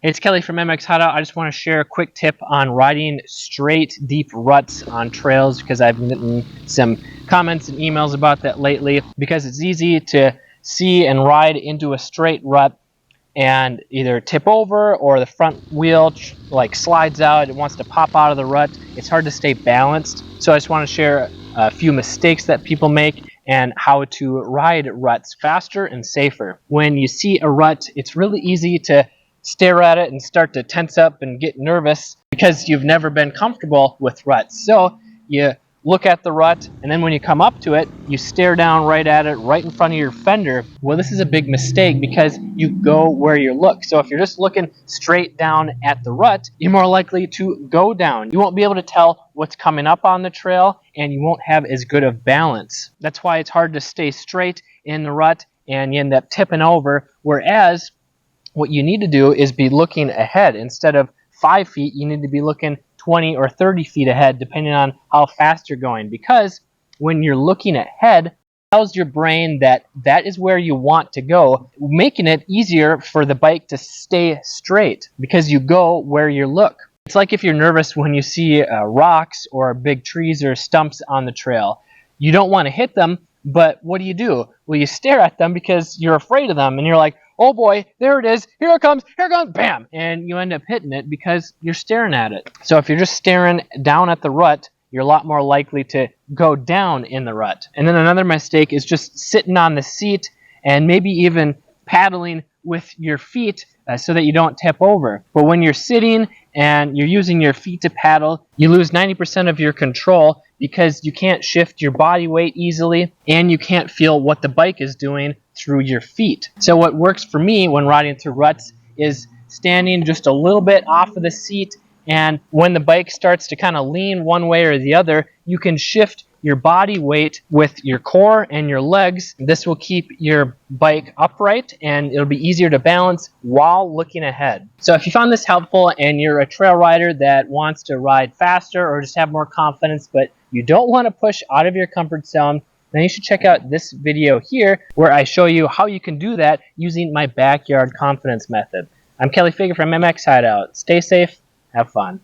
It's Kelly from MXHideout. I just want to share a quick tip on riding straight, deep ruts on trails because I've gotten some comments and emails about that lately. Because it's easy to see and ride into a straight rut and either tip over or the front wheel like slides out. It wants to pop out of the rut. It's hard to stay balanced. So I just want to share a few mistakes that people make and how to ride ruts faster and safer. When you see a rut, it's really easy to stare at it and start to tense up and get nervous because you've never been comfortable with ruts. So you look at the rut, and then when you come up to it, you stare down right at it, right in front of your fender. Well, this is a big mistake because you go where you look. So if you're just looking straight down at the rut, you're more likely to go down. You won't be able to tell what's coming up on the trail, and you won't have as good of balance. That's why it's hard to stay straight in the rut, and you end up tipping over, whereas what you need to do is be looking ahead. Instead of 5 feet, you need to be looking 20 or 30 feet ahead, depending on how fast you're going. Because when you're looking ahead, it tells your brain that that is where you want to go, making it easier for the bike to stay straight because you go where you look. It's like if you're nervous when you see rocks or big trees or stumps on the trail. You don't want to hit them, but what do? Well, you stare at them because you're afraid of them, and you're like, oh boy, there it is, here it comes, bam! And you end up hitting it because you're staring at it. So if you're just staring down at the rut, you're a lot more likely to go down in the rut. And then another mistake is just sitting on the seat and maybe even paddling with your feet so that you don't tip over. But when you're sitting and you're using your feet to paddle, you lose 90% of your control because you can't shift your body weight easily and you can't feel what the bike is doing through your feet. So what works for me when riding through ruts is standing just a little bit off of the seat, and when the bike starts to kind of lean one way or the other, you can shift your body weight with your core and your legs. This will keep your bike upright and it'll be easier to balance while looking ahead. So if you found this helpful and you're a trail rider that wants to ride faster or just have more confidence, but you don't want to push out of your comfort zone, then you should check out this video here where I show you how you can do that using my backyard confidence method. I'm Kelly Figure from MX Hideout. Stay safe, have fun.